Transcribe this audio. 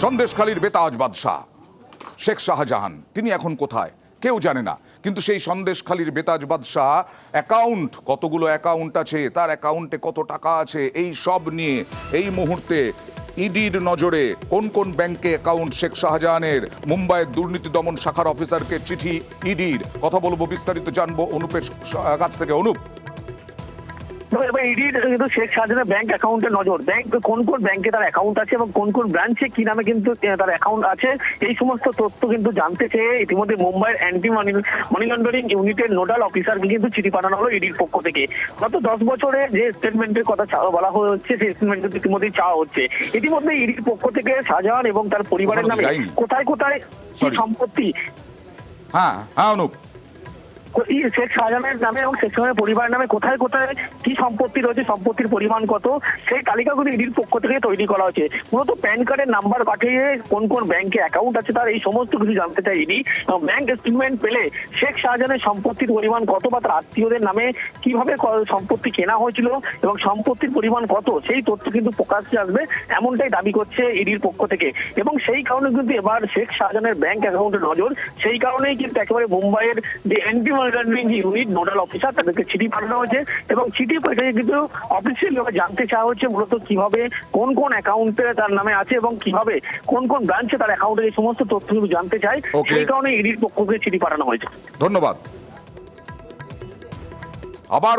সন্দেশখালীর বেতাজ বাদশাহ শেখ শাহজাহান তিনি এখন কোথায় কেউ জানে না, কিন্তু সেই সন্দেশখালীর বেতাজ বাদশাহ অ্যাকাউন্ট, কতগুলো অ্যাকাউন্ট আছে, তার অ্যাকাউন্টে কত টাকা আছে, এই সব নিয়ে এই মুহূর্তে ইডির নজরে কোন কোন ব্যাংকে অ্যাকাউন্ট শেখ শাহজাহানের। মুম্বাইয়ের দুর্নীতি দমন শাখার অফিসারকে চিঠি ইডির। কথা বলবো, বিস্তারিত জানবো অনুপের কাছ থেকে। অনুপ, ইডির কিন্তু শেখ শাহজাহানের ব্যাংক অ্যাকাউন্টে নজর, ব্যাংক কোন কোন ব্যাংকে তার অ্যাকাউন্ট আছে এবং কোন কোন ব্রাঞ্চে কি নামে কিন্তু তার অ্যাকাউন্ট আছে, এই সমস্ত তথ্য কিন্তু জানতে চেয়ে ইতিমধ্যে মুম্বাইয়ের অ্যান্টি মানি লন্ডারিং ইউনিটের নোডাল অফিসারকে কিন্তু চিঠি পাঠানো হলো ইডির পক্ষ থেকে। গত 10 বছরে যে স্টেটমেন্টের কথা বলা হচ্ছে, সেই স্টেটমেন্ট ইতিমধ্যেই চাওয়া হচ্ছে। ইতিমধ্যে ইডির পক্ষ থেকে শাহজাহান এবং তার পরিবারের নামে কোথায় কোথায় সম্পত্তি, হ্যাঁ হ্যাঁ অনুপ, শেখ শাহজাহানের নামে এবং শেখ শাহজাহানের পরিবারের নামে কোথায় কোথায় কি সম্পত্তি রয়েছে, সম্পত্তির পরিমাণ কত, সেই তালিকাগুলো ইডির পক্ষ থেকে তৈরি করা হয়েছে। মূলত প্যান কার্ডের নাম্বার পাঠিয়ে কোন কোন ব্যাংকে অ্যাকাউন্ট আছে তার এই সমস্ত কিছু জানতে চায় ইডি। এবং ব্যাংক স্টেটমেন্ট পেলে শেখ শাহজাহানের সম্পত্তির পরিমাণ কত বা তার আত্মীয়দের নামে কিভাবে সম্পত্তি কেনা হয়েছিল এবং সম্পত্তির পরিমাণ কত, সেই তথ্য কিন্তু প্রকাশ্যে আসবে, এমনটাই দাবি করছে ইডির পক্ষ থেকে। এবং সেই কারণে কিন্তু এবার শেখ শাহজাহানের ব্যাংক অ্যাকাউন্টে নজর। সেই কারণেই কিন্তু একেবারে মুম্বাইয়ের যে অ্যান্টি ইউনিট নোডাল অফিসার তাদেরকে চিঠি পাঠানো হয়েছে এবং চিঠি পাঠিয়ে কিন্তু অফিসিয়াল ভাবে জানতে চাওয়া হচ্ছে মূলত কিভাবে কোন কোন অ্যাকাউন্টে তার নামে আছে এবং কিভাবে কোন কোন ব্রাঞ্চে তার অ্যাকাউন্টে এই সমস্ত তথ্য কিন্তু জানতে চায়। সেই কারণে ইডির পক্ষ থেকে চিঠি পাঠানো হয়েছে। ধন্যবাদ। আবার